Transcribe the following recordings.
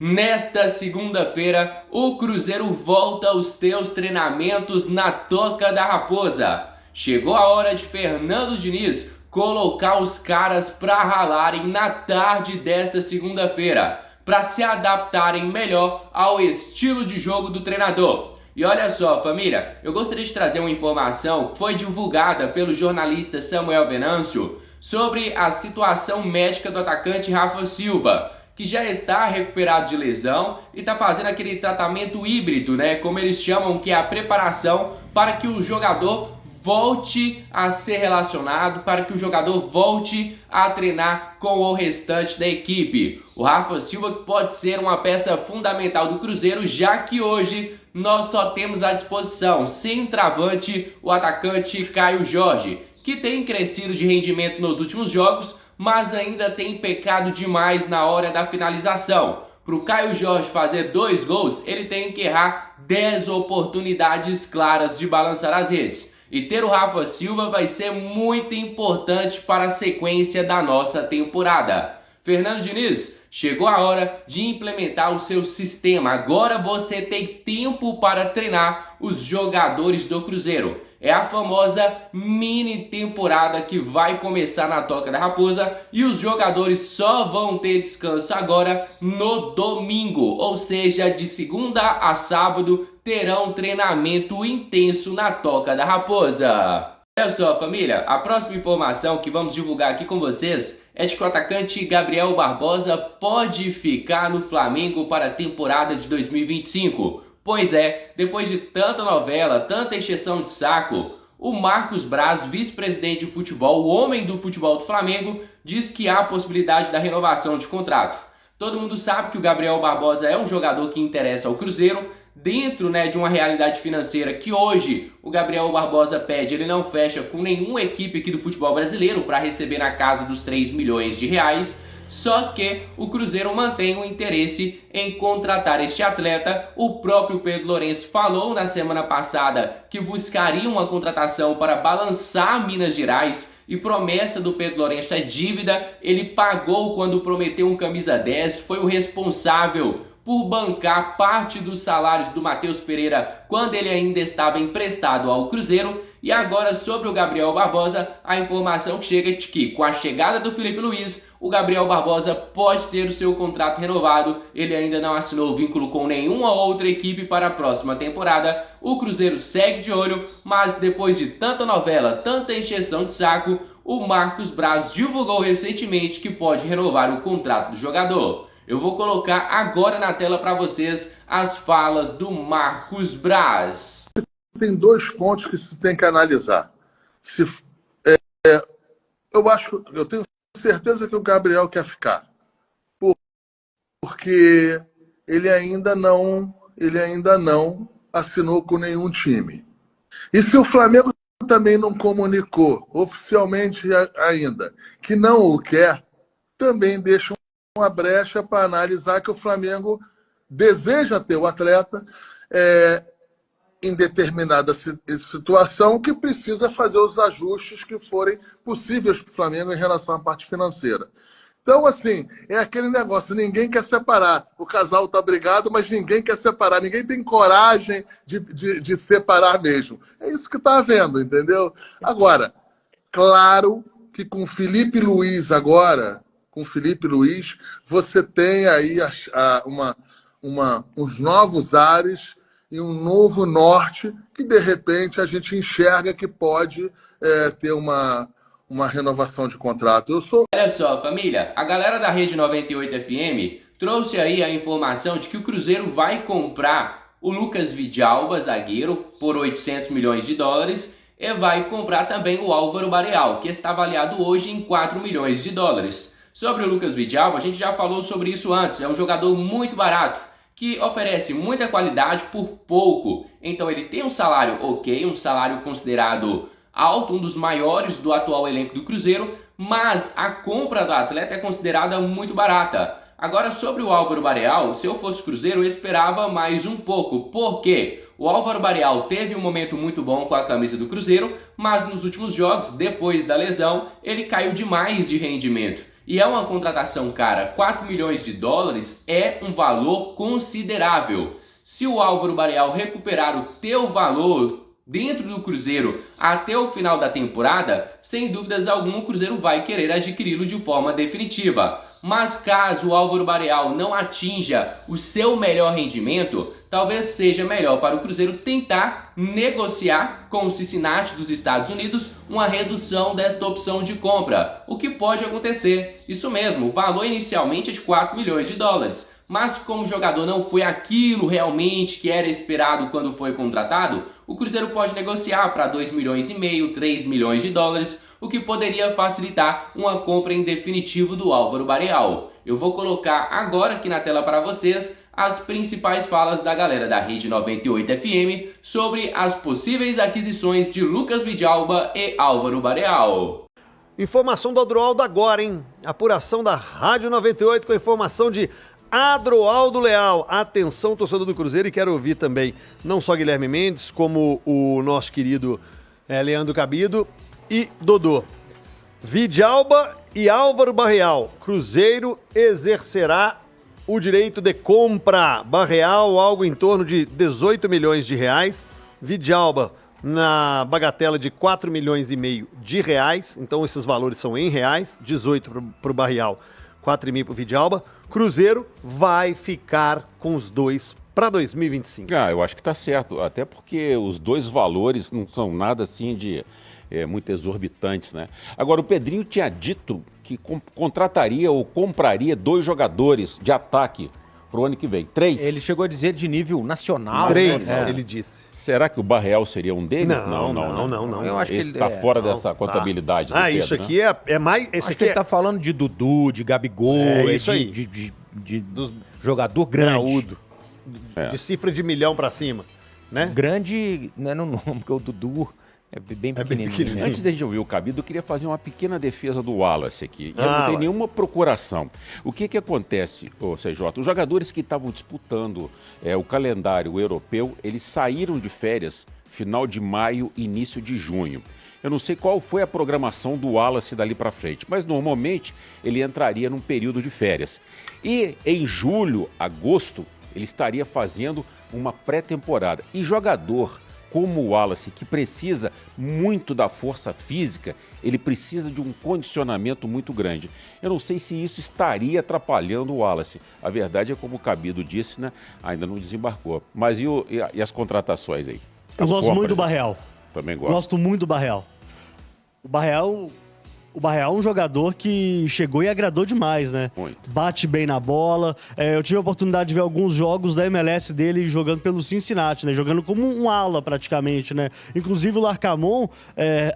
Nesta segunda-feira, o Cruzeiro volta aos teus treinamentos na Toca da Raposa. Chegou a hora de Fernando Diniz colocar os caras para ralarem na tarde desta segunda-feira, para se adaptarem melhor ao estilo de jogo do treinador. E olha só, família, eu gostaria de trazer uma informação que foi divulgada pelo jornalista Samuel Venâncio sobre a situação médica do atacante Rafa Silva, que já está recuperado de lesão e está fazendo aquele tratamento híbrido, né? Como eles chamam, que é a preparação para que o jogador volte a ser relacionado, para que o jogador volte a treinar com o restante da equipe. O Rafa Silva pode ser uma peça fundamental do Cruzeiro, já que hoje nós só temos à disposição, centroavante, o atacante Caio Jorge, que tem crescido de rendimento nos últimos jogos, mas ainda tem pecado demais na hora da finalização. Para o Caio Jorge fazer 2 gols, ele tem que errar 10 oportunidades claras de balançar as redes. E ter o Rafa Silva vai ser muito importante para a sequência da nossa temporada. Fernando Diniz, chegou a hora de implementar o seu sistema. Agora você tem tempo para treinar os jogadores do Cruzeiro. É a famosa mini temporada que vai começar na Toca da Raposa e os jogadores só vão ter descanso agora no domingo, ou seja, de segunda a sábado terão treinamento intenso na Toca da Raposa. Olha só, família, a próxima informação que vamos divulgar aqui com vocês é de que o atacante Gabriel Barbosa pode ficar no Flamengo para a temporada de 2025. Pois é, depois de tanta novela, tanta encheção de saco, o Marcos Braz, vice-presidente de futebol, o homem do futebol do Flamengo, diz que há a possibilidade da renovação de contrato. Todo mundo sabe que o Gabriel Barbosa é um jogador que interessa ao Cruzeiro, dentro, de uma realidade financeira que hoje o Gabriel Barbosa pede, ele não fecha com nenhuma equipe aqui do futebol brasileiro para receber na casa dos 3 milhões de reais. Só que o Cruzeiro mantém o interesse em contratar este atleta. O próprio Pedro Lourenço falou na semana passada que buscaria uma contratação para balançar Minas Gerais, e promessa do Pedro Lourenço é dívida. Ele pagou quando prometeu um camisa 10, foi o responsável por bancar parte dos salários do Matheus Pereira quando ele ainda estava emprestado ao Cruzeiro. E agora, sobre o Gabriel Barbosa, a informação que chega é de que, com a chegada do Felipe Luiz, o Gabriel Barbosa pode ter o seu contrato renovado. Ele ainda não assinou vínculo com nenhuma outra equipe para a próxima temporada. O Cruzeiro segue de olho, mas depois de tanta novela, tanta encheção de saco, o Marcos Braz divulgou recentemente que pode renovar o contrato do jogador. Eu vou colocar agora na tela para vocês as falas do Marcos Braz. Tem 2 pontos que se tem que analisar. Eu tenho certeza que o Gabriel quer ficar, porque ele ainda não assinou com nenhum time. E se o Flamengo também não comunicou oficialmente ainda que não o quer, também deixa uma brecha para analisar que o Flamengo deseja ter o atleta em determinada situação, que precisa fazer os ajustes que forem possíveis para o Flamengo em relação à parte financeira. Então, assim, é aquele negócio, ninguém quer separar. O casal está brigado, mas ninguém quer separar. Ninguém tem coragem de separar mesmo. É isso que está havendo, entendeu? Agora, claro que com o Felipe Luiz agora, você tem aí uns novos ares e um novo norte que, de repente, a gente enxerga que pode ter uma renovação de contrato. Olha só, família, a galera da Rede 98 FM trouxe aí a informação de que o Cruzeiro vai comprar o Lucas Vidalba, zagueiro, por 800 milhões de dólares, e vai comprar também o Álvaro Bareal, que está avaliado hoje em 4 milhões de dólares. Sobre o Lucas Vidalba, a gente já falou sobre isso antes, é um jogador muito barato, que oferece muita qualidade por pouco. Então ele tem um salário ok, um salário considerado alto, um dos maiores do atual elenco do Cruzeiro, mas a compra do atleta é considerada muito barata. Agora, sobre o Álvaro Bareal, se eu fosse Cruzeiro, eu esperava mais um pouco. Por quê? O Álvaro Bareal teve um momento muito bom com a camisa do Cruzeiro, mas nos últimos jogos, depois da lesão, ele caiu demais de rendimento. E é uma contratação cara, 4 milhões de dólares é um valor considerável. Se o Álvaro Barreal recuperar o teu valor dentro do Cruzeiro até o final da temporada, sem dúvidas alguma o Cruzeiro vai querer adquiri-lo de forma definitiva. Mas caso o Álvaro Barreal não atinja o seu melhor rendimento, talvez seja melhor para o Cruzeiro tentar negociar com o Cincinnati dos Estados Unidos uma redução desta opção de compra, o que pode acontecer. Isso mesmo, o valor inicialmente é de 4 milhões de dólares. Mas como o jogador não foi aquilo realmente que era esperado quando foi contratado, o Cruzeiro pode negociar para 2 milhões e meio, 3 milhões de dólares, o que poderia facilitar uma compra em definitivo do Álvaro Barreal. Eu vou colocar agora aqui na tela para vocês as principais falas da galera da Rede 98 FM sobre as possíveis aquisições de Lucas Vidalba e Álvaro Barreal. Informação do Adroaldo agora, hein? Apuração da Rádio 98 com a informação de Adroaldo Leal. Atenção, torcedor do Cruzeiro, e quero ouvir também não só Guilherme Mendes, como o nosso querido Leandro Cabido e Dodô. Vidalba e Álvaro Barreal. Cruzeiro exercerá o direito de compra. Barreal, algo em torno de 18 milhões de reais. Vidalba na bagatela de 4 milhões e meio de reais. Então esses valores são em reais. 18 para o Barreal, 4,5 para o Vidalba. Cruzeiro vai ficar com os dois para 2025. Eu acho que está certo, até porque os dois valores não são nada assim de muito exorbitantes, né? Agora, o Pedrinho tinha dito que contrataria ou compraria 2 jogadores de ataque para o ano que vem. 3. Ele chegou a dizer de nível nacional. 3, né? ele disse. Será que o Barreal seria um deles? Não. Eu acho que ele está fora dessa contabilidade. Tá. Isso Pedro, aqui né? é mais... Acho que ele está falando de Dudu, de Gabigol, isso aí. dos jogador grande. De cifra de milhão para cima, né? Grande, não é no nome, porque o Dudu é bem pequenininho. Né? Antes de a gente ouvir o Cabido, eu queria fazer uma pequena defesa do Wallace aqui. Eu não tenho nenhuma procuração. O que acontece, CJ? Os jogadores que estavam disputando o calendário europeu, eles saíram de férias final de maio, início de junho. Eu não sei qual foi a programação do Wallace dali para frente, mas normalmente ele entraria num período de férias. E em julho, agosto, ele estaria fazendo uma pré-temporada. E jogador como o Wallace, que precisa muito da força física, ele precisa de um condicionamento muito grande. Eu não sei se isso estaria atrapalhando o Wallace. A verdade é, como o Cabido disse, né, ainda não desembarcou. Mas e as contratações aí? Eu gosto muito do Barreal. Também gosto. Gosto muito do Barreal. O Barreal é um jogador que chegou e agradou demais, né? Muito. Bate bem na bola. Eu tive a oportunidade de ver alguns jogos da MLS dele jogando pelo Cincinnati, né? Jogando como um ala, praticamente, né? Inclusive o Larcamon,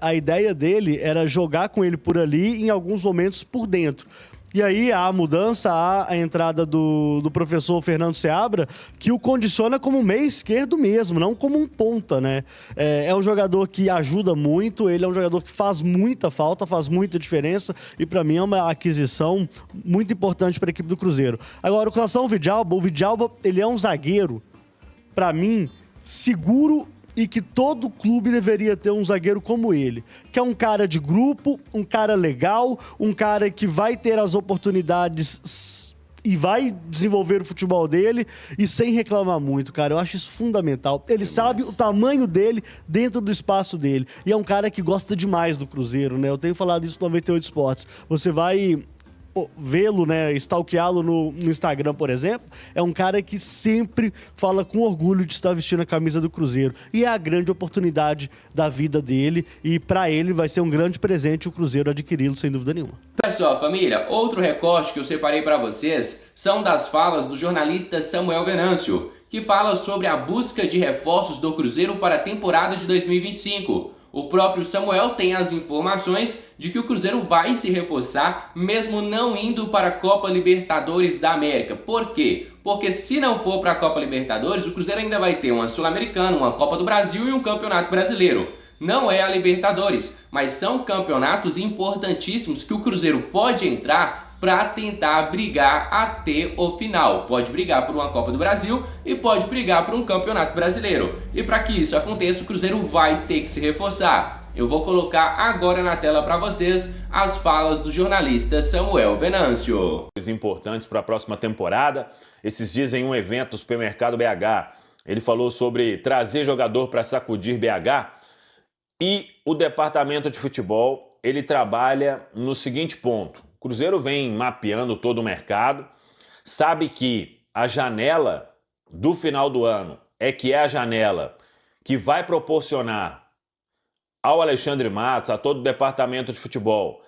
a ideia dele era jogar com ele por ali, em alguns momentos por dentro. E aí há a mudança, há a entrada do professor Fernando Seabra, que o condiciona como meio esquerdo mesmo, não como um ponta, né? É um jogador que ajuda muito, ele é um jogador que faz muita falta, faz muita diferença, e para mim é uma aquisição muito importante para a equipe do Cruzeiro. Agora, com relação ao Vidalba, o Vidalba, ele é um zagueiro, para mim, seguro, e que todo clube deveria ter um zagueiro como ele, que é um cara de grupo, um cara legal, um cara que vai ter as oportunidades e vai desenvolver o futebol dele e sem reclamar muito, cara. Eu acho isso fundamental. Ele sabe o tamanho dele dentro do espaço dele. E é um cara que gosta demais do Cruzeiro, né? Eu tenho falado isso no 98 Esportes. Você vai vê-lo, né, stalkeá-lo no Instagram, por exemplo, é um cara que sempre fala com orgulho de estar vestindo a camisa do Cruzeiro. E é a grande oportunidade da vida dele, e para ele vai ser um grande presente o Cruzeiro adquiri-lo, sem dúvida nenhuma. Olha só, família, outro recorte que eu separei para vocês são das falas do jornalista Samuel Venâncio, que fala sobre a busca de reforços do Cruzeiro para a temporada de 2025. O próprio Samuel tem as informações de que o Cruzeiro vai se reforçar, mesmo não indo para a Copa Libertadores da América. Por quê? Porque se não for para a Copa Libertadores, o Cruzeiro ainda vai ter uma Sul-Americana, uma Copa do Brasil e um Campeonato Brasileiro. Não é a Libertadores, mas são campeonatos importantíssimos que o Cruzeiro pode entrar para tentar brigar até o final. Pode brigar por uma Copa do Brasil e pode brigar por um Campeonato Brasileiro. E para que isso aconteça, o Cruzeiro vai ter que se reforçar. Eu vou colocar agora na tela para vocês as falas do jornalista Samuel Venâncio. Importantes para a próxima temporada. Esses dias em um evento do Supermercado BH, ele falou sobre trazer jogador para sacudir BH, e o departamento de futebol, ele trabalha no seguinte ponto: o Cruzeiro vem mapeando todo o mercado, sabe que a janela do final do ano é a janela que vai proporcionar ao Alexandre Matos, a todo o departamento de futebol,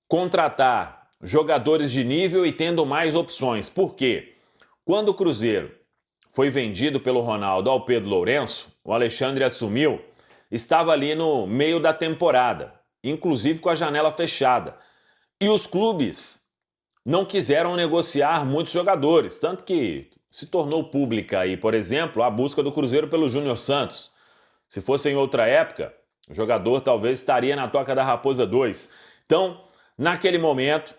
contratar jogadores de nível e tendo mais opções. Por quê? Quando o Cruzeiro foi vendido pelo Ronaldo ao Pedro Lourenço, o Alexandre assumiu, estava ali no meio da temporada, inclusive com a janela fechada. E os clubes não quiseram negociar muitos jogadores, tanto que se tornou pública aí, por exemplo, a busca do Cruzeiro pelo Júnior Santos. Se fosse em outra época, o jogador talvez estaria na Toca da Raposa 2. Então, naquele momento,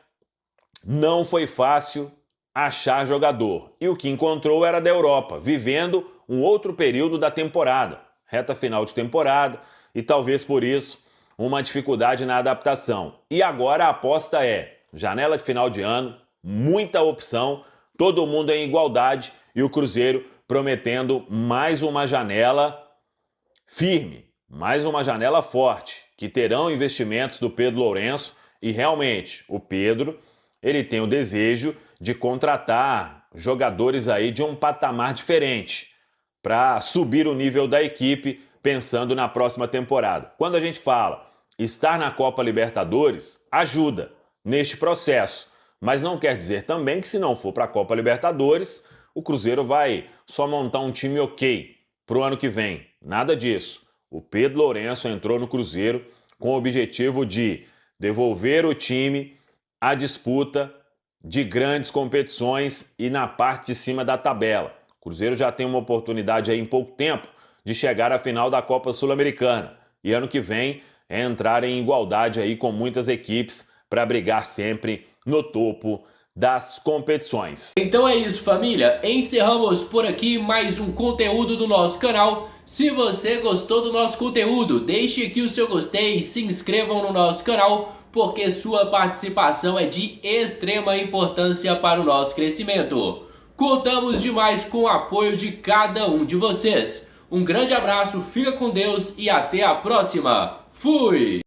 não foi fácil achar jogador. E o que encontrou era da Europa, vivendo um outro período da temporada, reta final de temporada, e talvez por isso uma dificuldade na adaptação. E agora a aposta é janela de final de ano, muita opção, todo mundo em igualdade e o Cruzeiro prometendo mais uma janela firme, mais uma janela forte, que terão investimentos do Pedro Lourenço. E realmente o Pedro, ele tem o desejo de contratar jogadores aí de um patamar diferente para subir o nível da equipe pensando na próxima temporada. Quando a gente fala estar na Copa Libertadores, ajuda neste processo, mas não quer dizer também que se não for para a Copa Libertadores, o Cruzeiro vai só montar um time ok para o ano que vem. Nada disso. O Pedro Lourenço entrou no Cruzeiro com o objetivo de devolver o time à disputa de grandes competições e na parte de cima da tabela. O Cruzeiro já tem uma oportunidade aí em pouco tempo de chegar à final da Copa Sul-Americana. E ano que vem é entrar em igualdade aí com muitas equipes para brigar sempre no topo das competições. Então é isso, família. Encerramos por aqui mais um conteúdo do nosso canal. Se você gostou do nosso conteúdo, deixe aqui o seu gostei e se inscrevam no nosso canal, porque sua participação é de extrema importância para o nosso crescimento. Contamos demais com o apoio de cada um de vocês. Um grande abraço, fica com Deus e até a próxima. Fui!